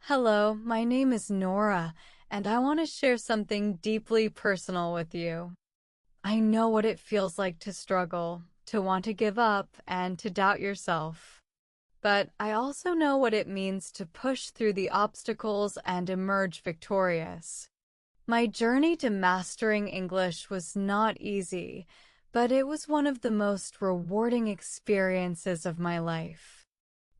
Hello, my name is Nora, and I want to share something deeply personal with you. I know what it feels like to struggle, to want to give up, and to doubt yourself. But I also know what it means to push through the obstacles and emerge victorious. My journey to mastering English was not easy, but it was one of the most rewarding experiences of my life.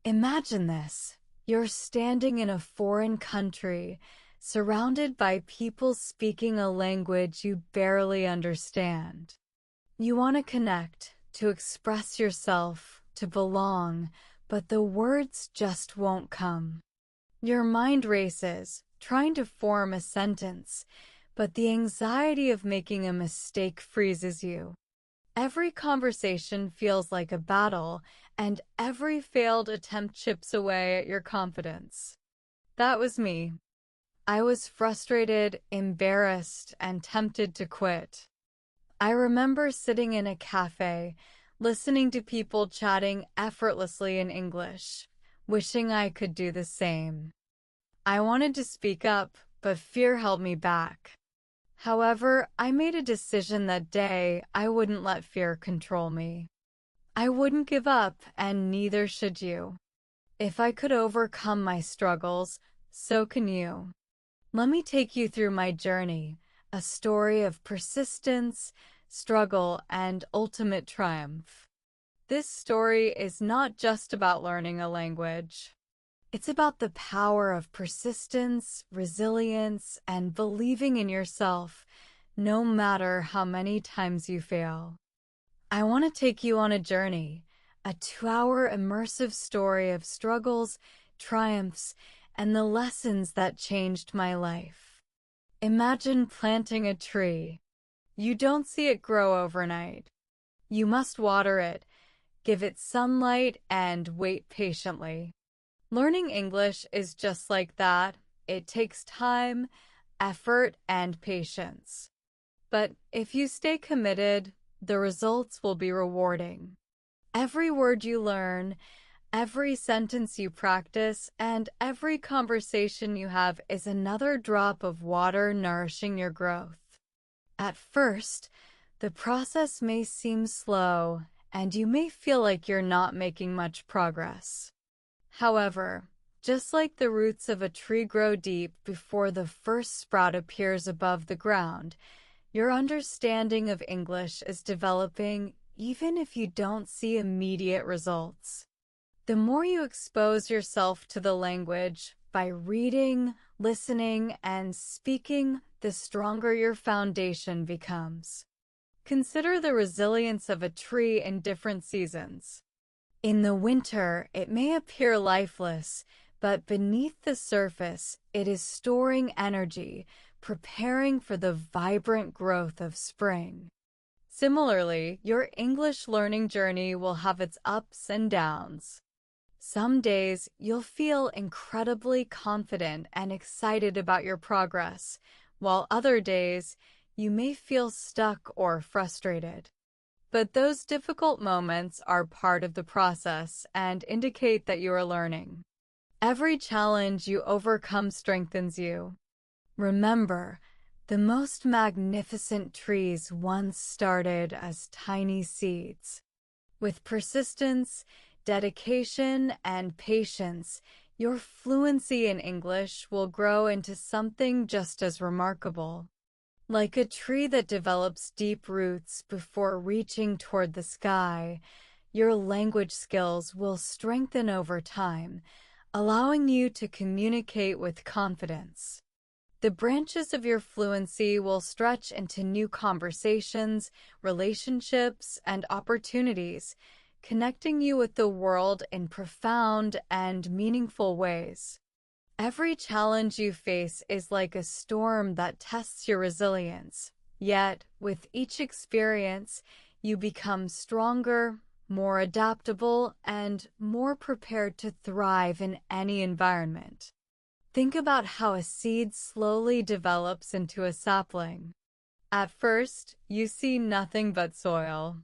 Imagine this. You're standing in a foreign country, surrounded by people speaking a language you barely understand. You want to connect, to express yourself, to belong, but the words just won't come. Your mind races, trying to form a sentence, but the anxiety of making a mistake freezes you. Every conversation feels like a battle, and every failed attempt chips away at your confidence. That was me. I was frustrated, embarrassed, and tempted to quit. I remember sitting in a cafe, listening to people chatting effortlessly in English, wishing I could do the same. I wanted to speak up, but fear held me back. However, I made a decision that day I wouldn't let fear control me. I wouldn't give up, and neither should you. If I could overcome my struggles, so can you. Let me take you through my journey, a story of persistence, struggle, and ultimate triumph. This story is not just about learning a language. It's about the power of persistence, resilience, and believing in yourself, no matter how many times you fail. I want to take you on a journey, a 2-hour immersive story of struggles, triumphs, and the lessons that changed my life. Imagine planting a tree. You don't see it grow overnight. You must water it, give it sunlight, and wait patiently. Learning English is just like that. It takes time, effort, and patience. But if you stay committed, the results will be rewarding. Every word you learn, every sentence you practice, and every conversation you have is another drop of water nourishing your growth. At first, the process may seem slow, and you may feel like you're not making much progress. However, just like the roots of a tree grow deep before the first sprout appears above the ground, your understanding of English is developing even if you don't see immediate results. The more you expose yourself to the language by reading, listening, and speaking, the stronger your foundation becomes. Consider the resilience of a tree in different seasons. In the winter, it may appear lifeless, but beneath the surface, it is storing energy, preparing for the vibrant growth of spring. Similarly, your English learning journey will have its ups and downs. Some days, you'll feel incredibly confident and excited about your progress, while other days, you may feel stuck or frustrated. But those difficult moments are part of the process and indicate that you are learning. Every challenge you overcome strengthens you. Remember, the most magnificent trees once started as tiny seeds. With persistence, dedication, and patience, your fluency in English will grow into something just as remarkable. Like a tree that develops deep roots before reaching toward the sky, your language skills will strengthen over time, allowing you to communicate with confidence. The branches of your fluency will stretch into new conversations, relationships, and opportunities, connecting you with the world in profound and meaningful ways. Every challenge you face is like a storm that tests your resilience. Yet, with each experience, you become stronger, more adaptable, and more prepared to thrive in any environment. Think about how a seed slowly develops into a sapling. At first, you see nothing but soil.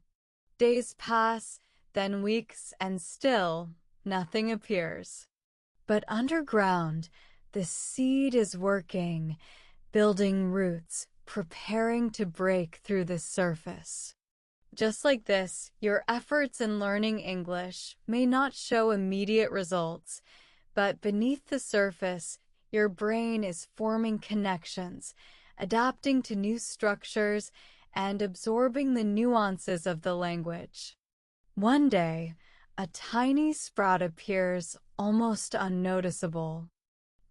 Days pass, then weeks, and still, nothing appears. But underground, The seed is working, building roots, preparing to break through the surface. Just like this, your efforts in learning English may not show immediate results, but beneath the surface, your brain is forming connections, adapting to new structures, and absorbing the nuances of the language. One day, a tiny sprout appears, almost unnoticeable.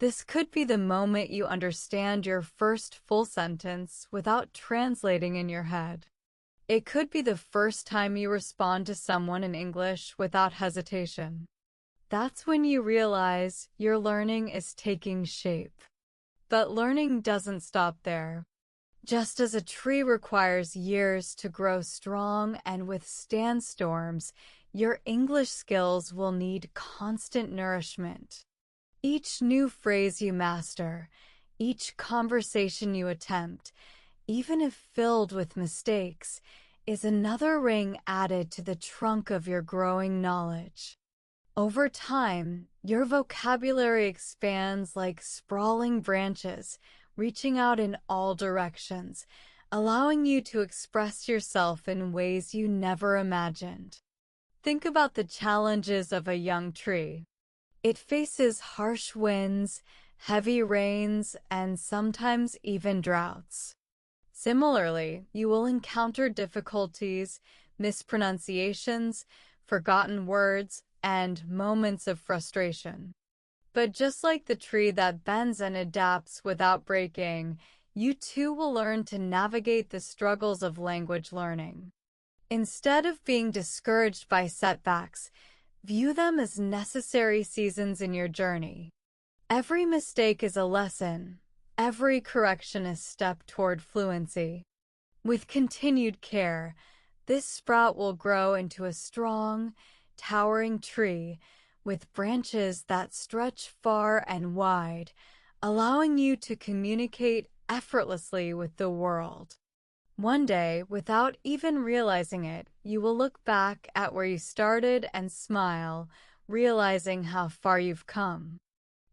This could be the moment you understand your first full sentence without translating in your head. It could be the first time you respond to someone in English without hesitation. That's when you realize your learning is taking shape. But learning doesn't stop there. Just as a tree requires years to grow strong and withstand storms, your English skills will need constant nourishment. Each new phrase you master, each conversation you attempt, even if filled with mistakes, is another ring added to the trunk of your growing knowledge. Over time, your vocabulary expands like sprawling branches, reaching out in all directions, allowing you to express yourself in ways you never imagined. Think about the challenges of a young tree. It faces harsh winds, heavy rains, and sometimes even droughts. Similarly, you will encounter difficulties, mispronunciations, forgotten words, and moments of frustration. But just like the tree that bends and adapts without breaking, you too will learn to navigate the struggles of language learning. Instead of being discouraged by setbacks, view them as necessary seasons in your journey. Every mistake is a lesson. Every correction is a step toward fluency. With continued care, this sprout will grow into a strong, towering tree with branches that stretch far and wide, allowing you to communicate effortlessly with the world. One day, without even realizing it, you will look back at where you started and smile, realizing how far you've come.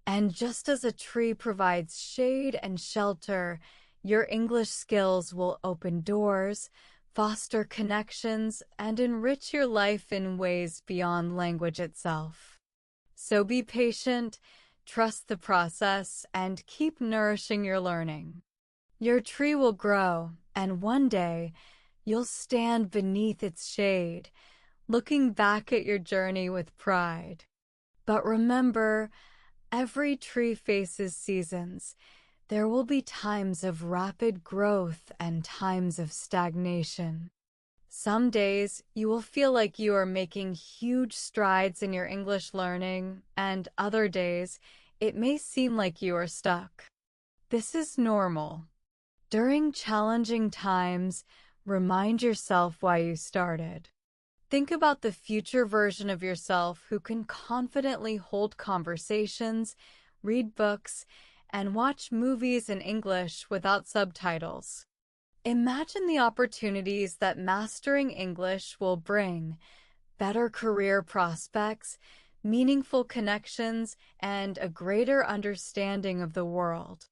And just as a tree provides shade and shelter, your English skills will open doors, foster connections, and enrich your life in ways beyond language itself. So be patient, trust the process, and keep nourishing your learning. Your tree will grow, and one day, you'll stand beneath its shade, looking back at your journey with pride. But remember, every tree faces seasons. There will be times of rapid growth and times of stagnation. Some days you will feel like you are making huge strides in your English learning, and other days it may seem like you are stuck. This is normal. During challenging times, remind yourself why you started. Think about the future version of yourself who can confidently hold conversations, read books, and watch movies in English without subtitles. Imagine the opportunities that mastering English will bring: better career prospects, meaningful connections, and a greater understanding of the world.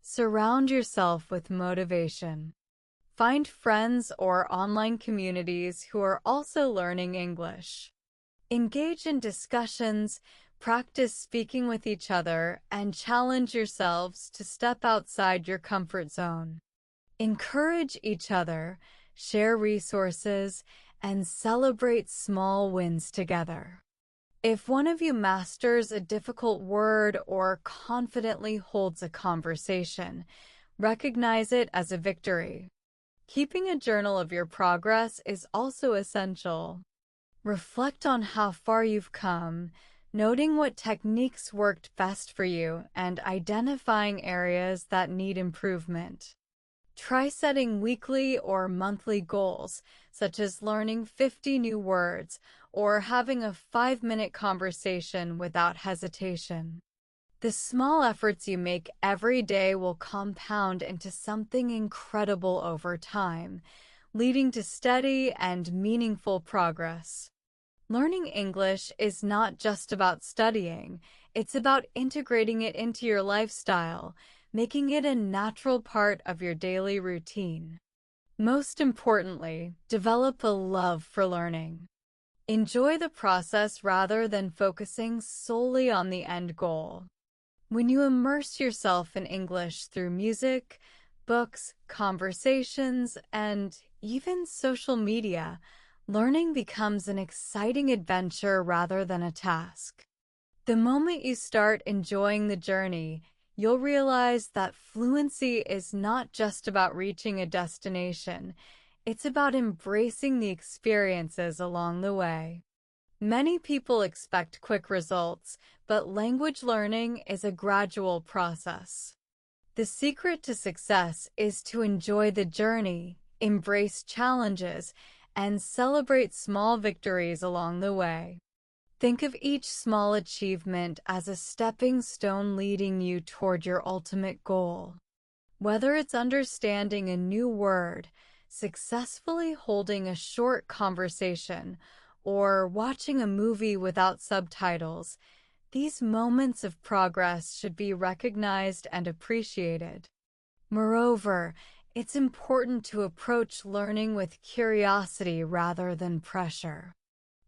Surround yourself with motivation. Find friends or online communities who are also learning English. Engage in discussions, practice speaking with each other, and challenge yourselves to step outside your comfort zone. Encourage each other, share resources, and celebrate small wins together. If one of you masters a difficult word or confidently holds a conversation, recognize it as a victory. Keeping a journal of your progress is also essential. Reflect on how far you've come, noting what techniques worked best for you and identifying areas that need improvement. Try setting weekly or monthly goals, such as learning 50 new words or having a 5-minute conversation without hesitation. The small efforts you make every day will compound into something incredible over time, leading to steady and meaningful progress. Learning English is not just about studying, it's about integrating it into your lifestyle, making it a natural part of your daily routine. Most importantly, develop a love for learning. Enjoy the process rather than focusing solely on the end goal. When you immerse yourself in English through music, books, conversations, and even social media, learning becomes an exciting adventure rather than a task. The moment you start enjoying the journey, you'll realize that fluency is not just about reaching a destination, it's about embracing the experiences along the way. Many people expect quick results, but language learning is a gradual process. The secret to success is to enjoy the journey, embrace challenges, and celebrate small victories along the way. Think of each small achievement as a stepping stone leading you toward your ultimate goal. Whether it's understanding a new word, successfully holding a short conversation, or watching a movie without subtitles, these moments of progress should be recognized and appreciated. Moreover, it's important to approach learning with curiosity rather than pressure.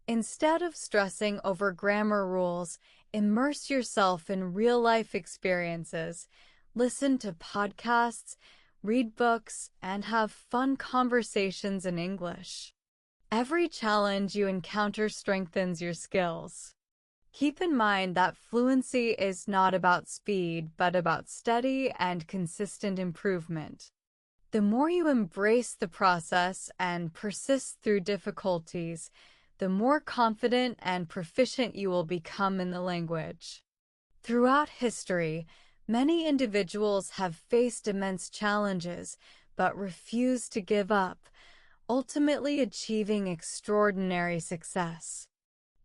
Instead of stressing over grammar rules, immerse yourself in real-life experiences, listen to podcasts, read books, and have fun conversations in English. Every challenge you encounter strengthens your skills. Keep in mind that fluency is not about speed, but about steady and consistent improvement. The more you embrace the process and persist through difficulties, the more confident and proficient you will become in the language. Throughout history, many individuals have faced immense challenges, but refused to give up, ultimately achieving extraordinary success.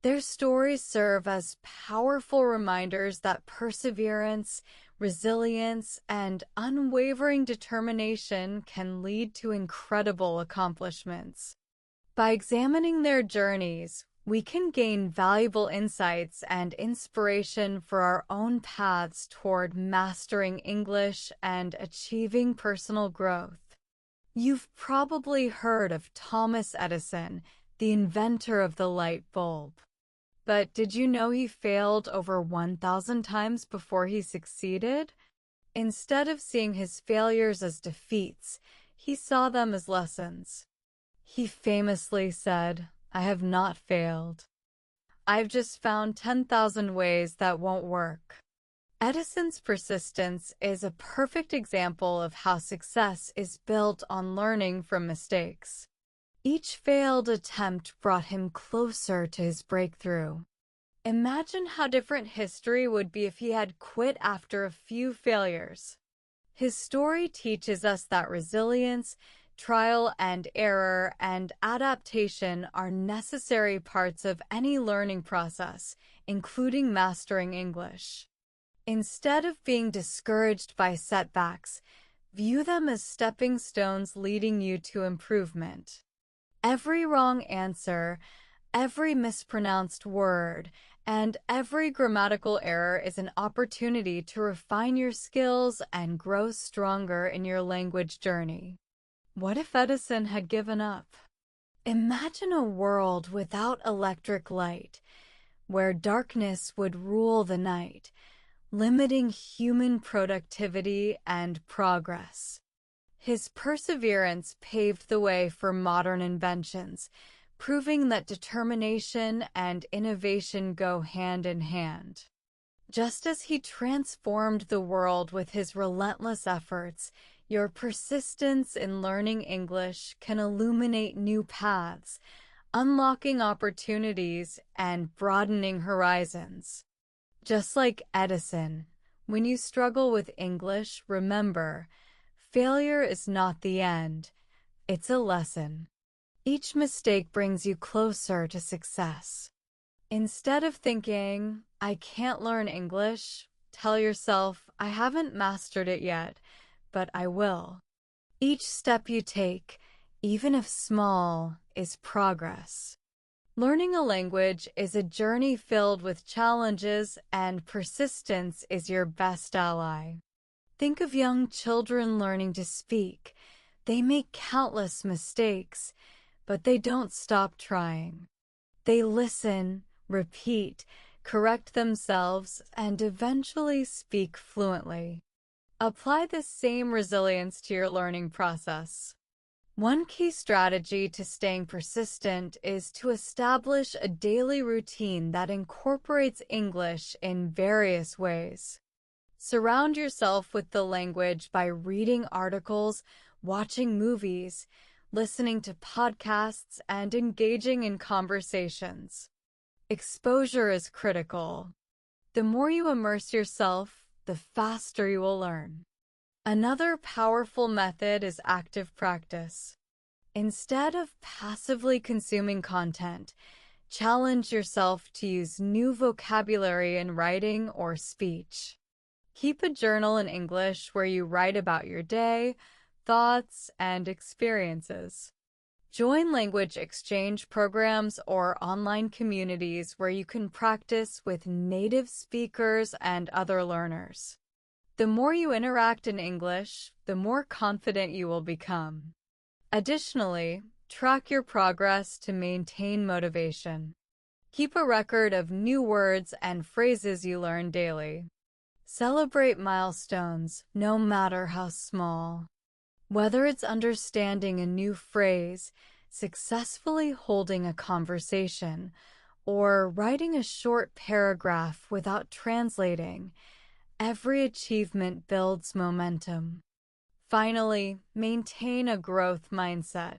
Their stories serve as powerful reminders that perseverance, resilience, and unwavering determination can lead to incredible accomplishments. By examining their journeys, we can gain valuable insights and inspiration for our own paths toward mastering English and achieving personal growth. You've probably heard of Thomas Edison, the inventor of the light bulb. But did you know he failed over 1,000 times before he succeeded? Instead of seeing his failures as defeats, he saw them as lessons. He famously said, "I have not failed. I've just found 10,000 ways that won't work." Edison's persistence is a perfect example of how success is built on learning from mistakes. Each failed attempt brought him closer to his breakthrough. Imagine how different history would be if he had quit after a few failures. His story teaches us that resilience, trial and error, and adaptation are necessary parts of any learning process, including mastering English. Instead of being discouraged by setbacks, view them as stepping stones leading you to improvement. Every wrong answer, every mispronounced word, and every grammatical error is an opportunity to refine your skills and grow stronger in your language journey. What if Edison had given up? Imagine a world without electric light, where darkness would rule the night, limiting human productivity and progress. His perseverance paved the way for modern inventions, proving that determination and innovation go hand in hand. Just as he transformed the world with his relentless efforts, your persistence in learning English can illuminate new paths, unlocking opportunities and broadening horizons. Just like Edison, when you struggle with English, remember, failure is not the end, it's a lesson. Each mistake brings you closer to success. Instead of thinking, "I can't learn English," tell yourself, "I haven't mastered it yet, but I will." Each step you take, even if small, is progress. Learning a language is a journey filled with challenges, and persistence is your best ally. Think of young children learning to speak. They make countless mistakes, but they don't stop trying. They listen, repeat, correct themselves, and eventually speak fluently. Apply the same resilience to your learning process. One key strategy to staying persistent is to establish a daily routine that incorporates English in various ways. Surround yourself with the language by reading articles, watching movies, listening to podcasts, and engaging in conversations. Exposure is critical. The more you immerse yourself, the faster you will learn. Another powerful method is active practice. Instead of passively consuming content, challenge yourself to use new vocabulary in writing or speech. Keep a journal in English where you write about your day, thoughts, and experiences. Join language exchange programs or online communities where you can practice with native speakers and other learners. The more you interact in English, the more confident you will become. Additionally, track your progress to maintain motivation. Keep a record of new words and phrases you learn daily. Celebrate milestones, no matter how small. Whether it's understanding a new phrase, successfully holding a conversation, or writing a short paragraph without translating, every achievement builds momentum. Finally, maintain a growth mindset.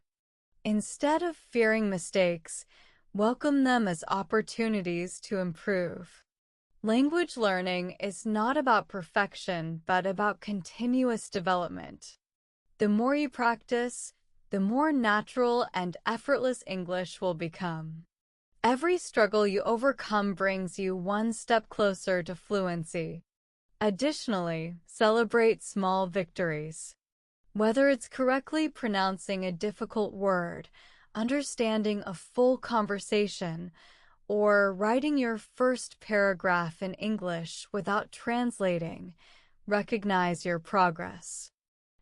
Instead of fearing mistakes, welcome them as opportunities to improve. Language learning is not about perfection, but about continuous development. The more you practice, the more natural and effortless English will become. Every struggle you overcome brings you one step closer to fluency. Additionally, celebrate small victories. Whether it's correctly pronouncing a difficult word, understanding a full conversation, or writing your first paragraph in English without translating, recognize your progress.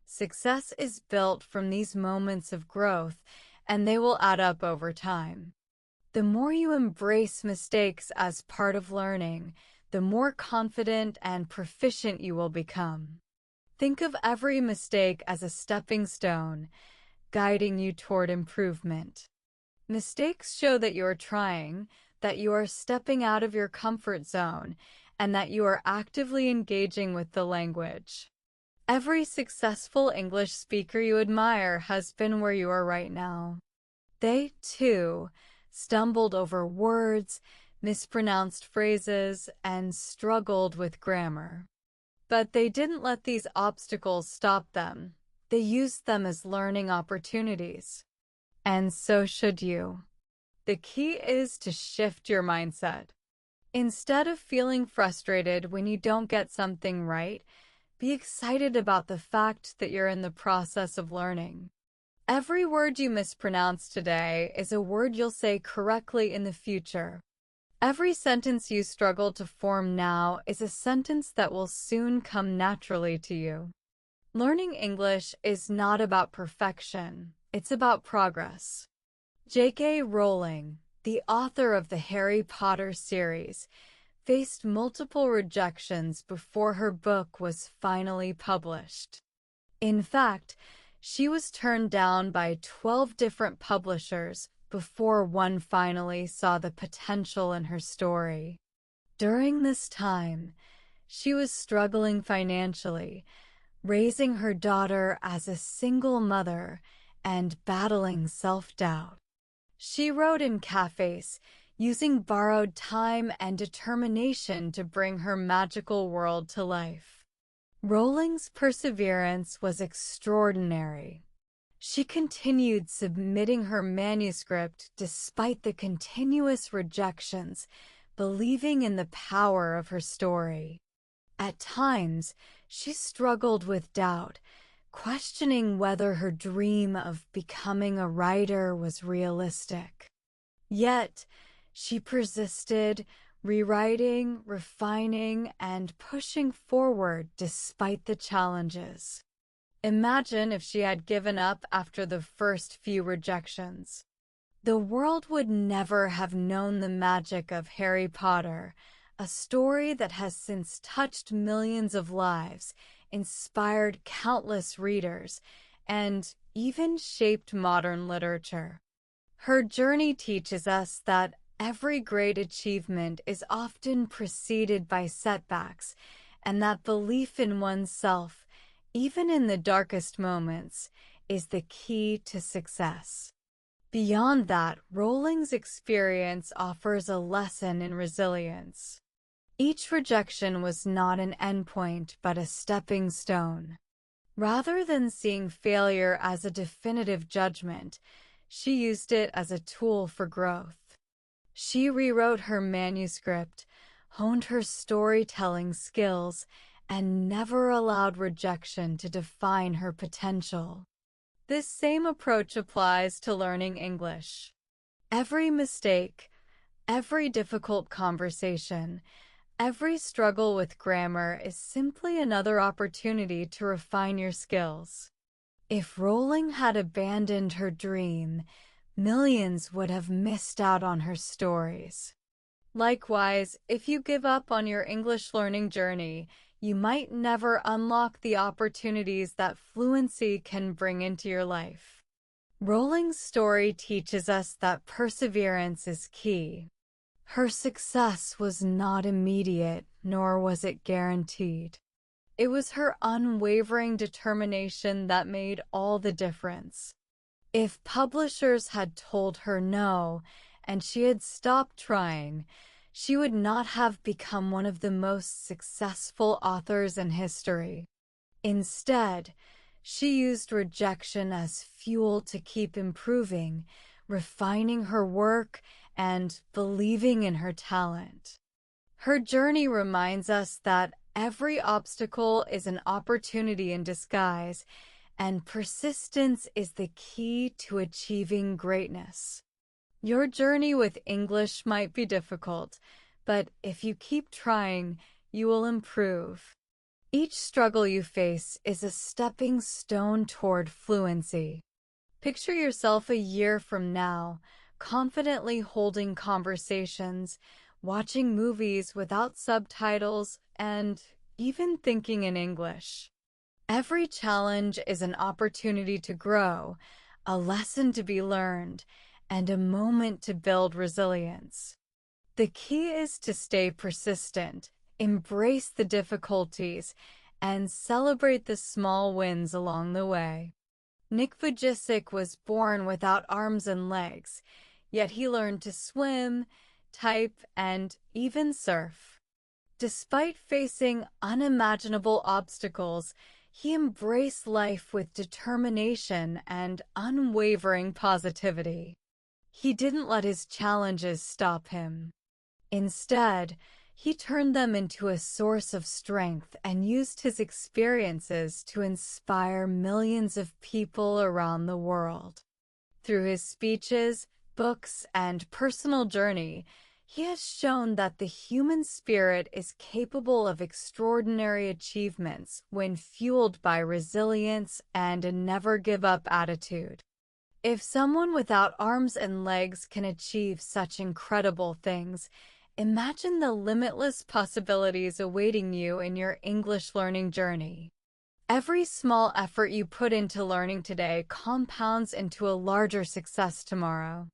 Success is built from these moments of growth, and they will add up over time. The more you embrace mistakes as part of learning, the more confident and proficient you will become. Think of every mistake as a stepping stone, guiding you toward improvement. Mistakes show that you are trying, that you are stepping out of your comfort zone, and that you are actively engaging with the language. Every successful English speaker you admire has been where you are right now. They, too, stumbled over words, mispronounced phrases, and struggled with grammar. But they didn't let these obstacles stop them. They used them as learning opportunities. And so should you. The key is to shift your mindset. Instead of feeling frustrated when you don't get something right, be excited about the fact that you're in the process of learning. Every word you mispronounce today is a word you'll say correctly in the future. Every sentence you struggle to form now is a sentence that will soon come naturally to you. Learning English is not about perfection, it's about progress. J.K. Rowling, the author of the Harry Potter series, faced multiple rejections before her book was finally published. In fact, she was turned down by 12 different publishers before one finally saw the potential in her story. During this time, she was struggling financially, raising her daughter as a single mother and battling self-doubt. She wrote in cafes, using borrowed time and determination to bring her magical world to life. Rowling's perseverance was extraordinary. She continued submitting her manuscript despite the continuous rejections, believing in the power of her story. At times, she struggled with doubt, questioning whether her dream of becoming a writer was realistic. Yet, she persisted, rewriting, refining, and pushing forward despite the challenges. Imagine if she had given up after the first few rejections. The world would never have known the magic of Harry Potter, a story that has since touched millions of lives, inspired countless readers, and even shaped modern literature. Her journey teaches us that every great achievement is often preceded by setbacks, and that belief in oneself, even in the darkest moments, is the key to success. Beyond that, Rowling's experience offers a lesson in resilience. Each rejection was not an endpoint but a stepping stone. Rather than seeing failure as a definitive judgment, she used it as a tool for growth. She rewrote her manuscript, honed her storytelling skills, and never allowed rejection to define her potential. This same approach applies to learning English. Every mistake, every difficult conversation, every struggle with grammar is simply another opportunity to refine your skills. If Rowling had abandoned her dream, millions would have missed out on her stories. Likewise, if you give up on your English learning journey, you might never unlock the opportunities that fluency can bring into your life. Rowling's story teaches us that perseverance is key. Her success was not immediate, nor was it guaranteed. It was her unwavering determination that made all the difference. If publishers had told her no, and she had stopped trying, she would not have become one of the most successful authors in history. Instead, she used rejection as fuel to keep improving, refining her work, and believing in her talent. Her journey reminds us that every obstacle is an opportunity in disguise, and persistence is the key to achieving greatness. Your journey with English might be difficult, but if you keep trying, you will improve. Each struggle you face is a stepping stone toward fluency. Picture yourself a year from now, confidently holding conversations, watching movies without subtitles, and even thinking in English. Every challenge is an opportunity to grow, a lesson to be learned, and a moment to build resilience. The key is to stay persistent, embrace the difficulties, and celebrate the small wins along the way. Nick Vujicic was born without arms and legs, yet he learned to swim, type, and even surf. Despite facing unimaginable obstacles, he embraced life with determination and unwavering positivity. He didn't let his challenges stop him. Instead, he turned them into a source of strength and used his experiences to inspire millions of people around the world. Through his speeches, books, and personal journey, he has shown that the human spirit is capable of extraordinary achievements when fueled by resilience and a never-give-up attitude. If someone without arms and legs can achieve such incredible things, imagine the limitless possibilities awaiting you in your English learning journey. Every small effort you put into learning today compounds into a larger success tomorrow.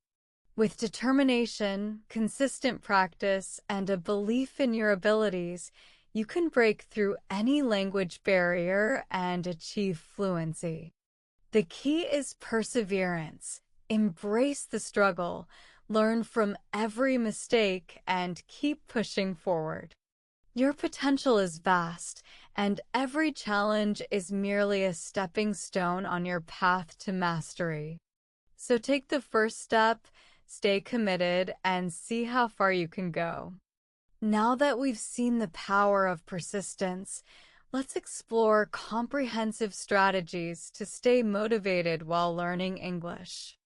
With determination, consistent practice, and a belief in your abilities, you can break through any language barrier and achieve fluency. The key is perseverance. Embrace the struggle, learn from every mistake, and keep pushing forward. Your potential is vast, and every challenge is merely a stepping stone on your path to mastery. So take the first step, stay committed, and see how far you can go. Now that we've seen the power of persistence, let's explore comprehensive strategies to stay motivated while learning English.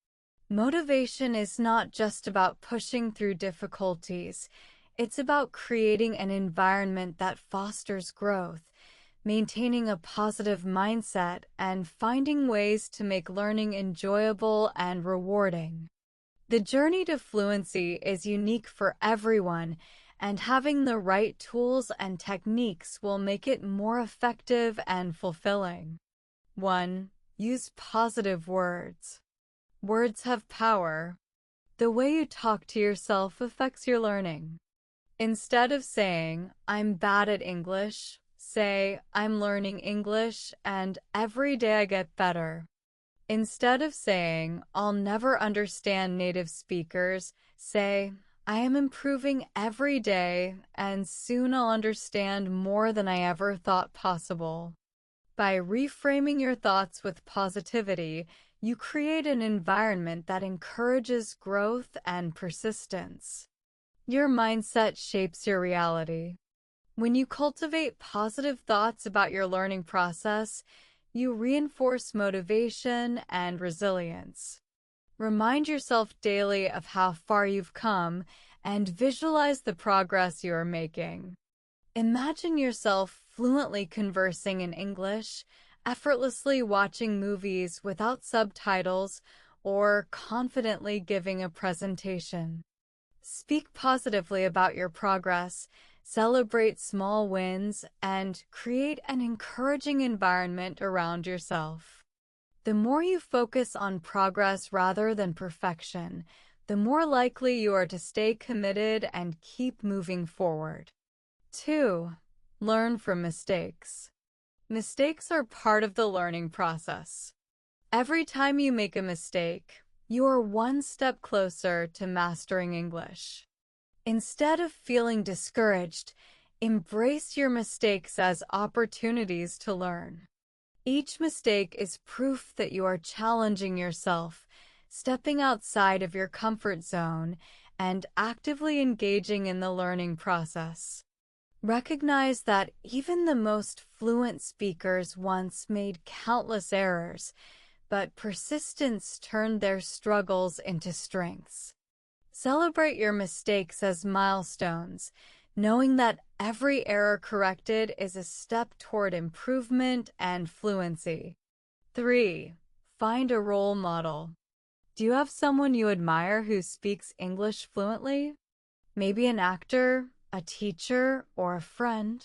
Motivation is not just about pushing through difficulties. It's about creating an environment that fosters growth, maintaining a positive mindset, and finding ways to make learning enjoyable and rewarding. The journey to fluency is unique for everyone, and having the right tools and techniques will make it more effective and fulfilling. 1. Use positive words. Words have power. The way you talk to yourself affects your learning. Instead of saying, "I'm bad at English," say, "I'm learning English and every day I get better." Instead of saying, "I'll never understand native speakers," say, "I am improving every day and soon I'll understand more than I ever thought possible." By reframing your thoughts with positivity, you create an environment that encourages growth and persistence. Your mindset shapes your reality. When you cultivate positive thoughts about your learning process, you reinforce motivation and resilience. Remind yourself daily of how far you've come and visualize the progress you are making. Imagine yourself fluently conversing in English, effortlessly watching movies without subtitles, or confidently giving a presentation. Speak positively about your progress, celebrate small wins, and create an encouraging environment around yourself. The more you focus on progress rather than perfection, the more likely you are to stay committed and keep moving forward. 2. Learn from mistakes. Mistakes are part of the learning process. Every time you make a mistake, you are one step closer to mastering English. Instead of feeling discouraged, embrace your mistakes as opportunities to learn. Each mistake is proof that you are challenging yourself, stepping outside of your comfort zone, and actively engaging in the learning process. Recognize that even the most fluent speakers once made countless errors, but persistence turned their struggles into strengths. Celebrate your mistakes as milestones, knowing that every error corrected is a step toward improvement and fluency. 3. Find a role model. Do you have someone you admire who speaks English fluently? Maybe an actor, a teacher, or a friend?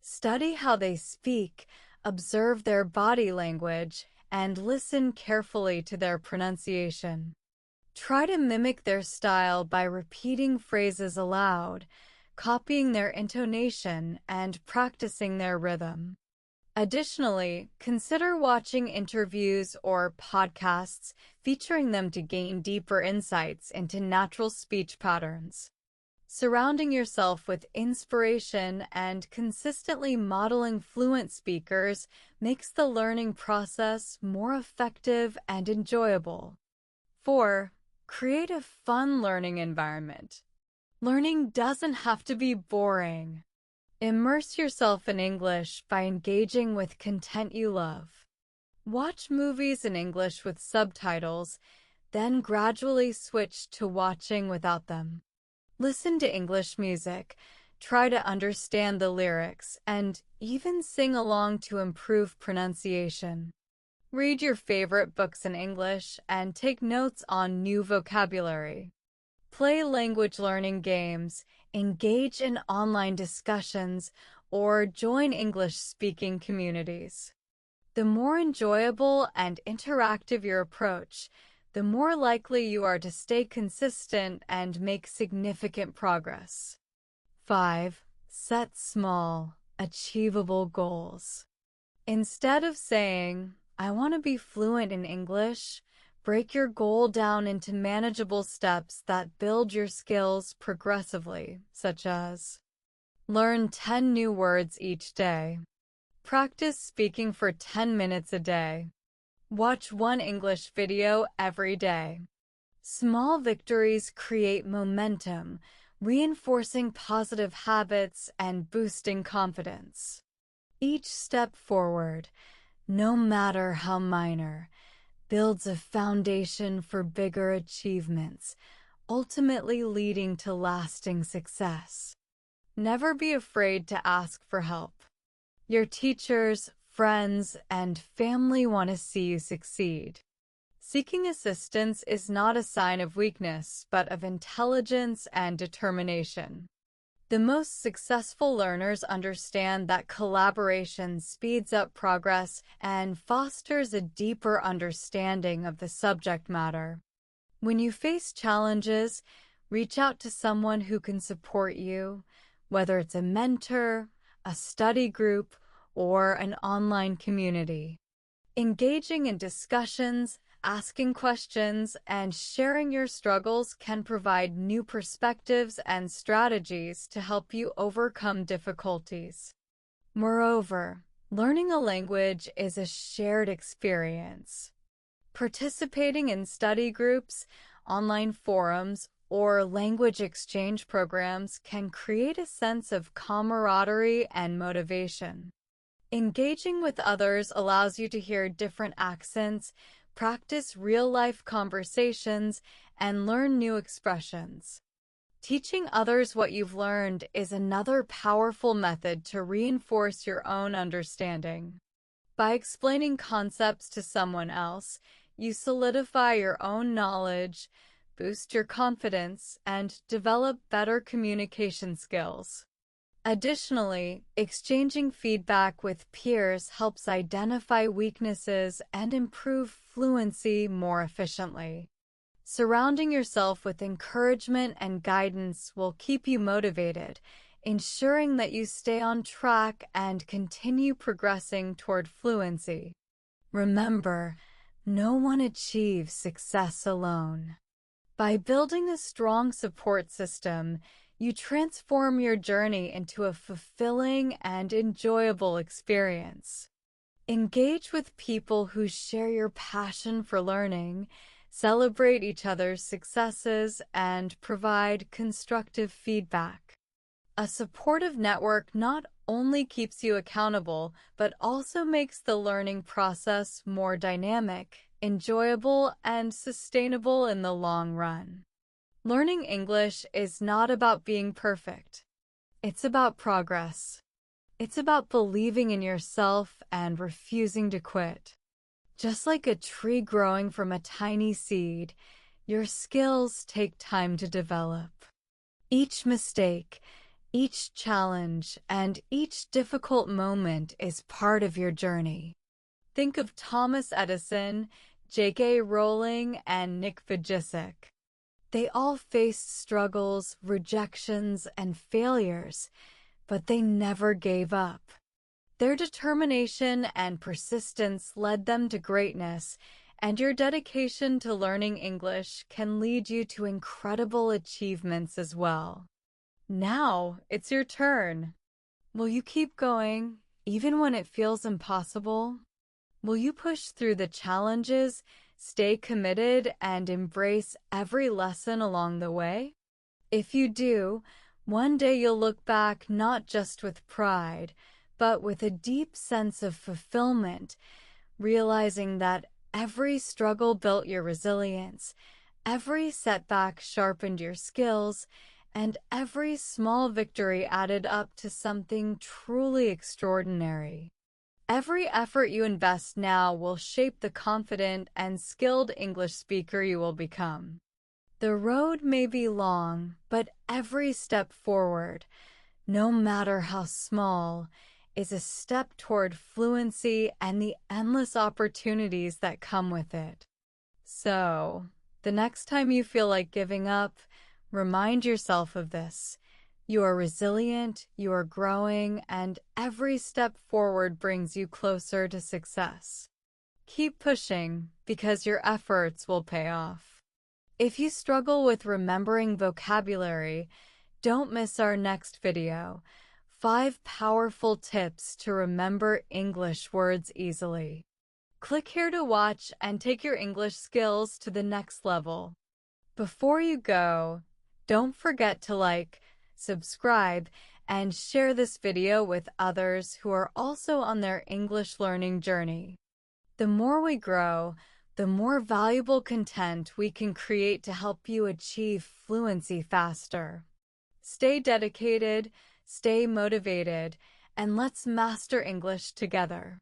Study how they speak, observe their body language, and listen carefully to their pronunciation. Try to mimic their style by repeating phrases aloud, copying their intonation, and practicing their rhythm. Additionally, consider watching interviews or podcasts featuring them to gain deeper insights into natural speech patterns. Surrounding yourself with inspiration and consistently modeling fluent speakers makes the learning process more effective and enjoyable. 4. Create a fun learning environment. Learning doesn't have to be boring. Immerse yourself in English by engaging with content you love. Watch movies in English with subtitles, then gradually switch to watching without them. Listen to English music, try to understand the lyrics, and even sing along to improve pronunciation. Read your favorite books in English and take notes on new vocabulary. Play language learning games, engage in online discussions, or join English-speaking communities. The more enjoyable and interactive your approach, the more likely you are to stay consistent and make significant progress. 5. Set small, achievable goals. Instead of saying, "I want to be fluent in English," break your goal down into manageable steps that build your skills progressively, such as learn 10 new words each day. Practice speaking for 10 minutes a day. Watch one English video every day. Small victories create momentum, reinforcing positive habits and boosting confidence. Each step forward, no matter how minor, builds a foundation for bigger achievements, ultimately leading to lasting success. Never be afraid to ask for help. Your teachers, friends, and family want to see you succeed. Seeking assistance is not a sign of weakness, but of intelligence and determination. The most successful learners understand that collaboration speeds up progress and fosters a deeper understanding of the subject matter. When you face challenges, reach out to someone who can support you, whether it's a mentor, a study group, or an online community. Engaging in discussions, asking questions, and sharing your struggles can provide new perspectives and strategies to help you overcome difficulties. Moreover, learning a language is a shared experience. Participating in study groups, online forums, or language exchange programs can create a sense of camaraderie and motivation. Engaging with others allows you to hear different accents, practice real-life conversations, and learn new expressions. Teaching others what you've learned is another powerful method to reinforce your own understanding. By explaining concepts to someone else, you solidify your own knowledge, boost your confidence, and develop better communication skills. Additionally, exchanging feedback with peers helps identify weaknesses and improve fluency more efficiently. Surrounding yourself with encouragement and guidance will keep you motivated, ensuring that you stay on track and continue progressing toward fluency. Remember, no one achieves success alone. By building a strong support system, you transform your journey into a fulfilling and enjoyable experience. Engage with people who share your passion for learning, celebrate each other's successes, and provide constructive feedback. A supportive network not only keeps you accountable, but also makes the learning process more dynamic, enjoyable, and sustainable in the long run. Learning English is not about being perfect. It's about progress. It's about believing in yourself and refusing to quit. Just like a tree growing from a tiny seed, your skills take time to develop. Each mistake, each challenge, and each difficult moment is part of your journey. Think of Thomas Edison, J.K. Rowling, and Nick Vujicic. They all faced struggles, rejections, and failures, but they never gave up. Their determination and persistence led them to greatness, and your dedication to learning English can lead you to incredible achievements as well. Now, it's your turn. Will you keep going, even when it feels impossible? Will you push through the challenges, stay committed, and embrace every lesson along the way? If you do, one day you'll look back not just with pride, but with a deep sense of fulfillment, realizing that every struggle built your resilience, every setback sharpened your skills, and every small victory added up to something truly extraordinary. Every effort you invest now will shape the confident and skilled English speaker you will become. The road may be long, but every step forward, no matter how small, is a step toward fluency and the endless opportunities that come with it. So, the next time you feel like giving up, remind yourself of this. You are resilient, you are growing, and every step forward brings you closer to success. Keep pushing, because your efforts will pay off. If you struggle with remembering vocabulary, don't miss our next video, 5 powerful tips to remember English words easily. Click here to watch and take your English skills to the next level. Before you go, don't forget to like, subscribe, and share this video with others who are also on their English learning journey. The more we grow, the more valuable content we can create to help you achieve fluency faster. Stay dedicated, stay motivated, and let's master English together.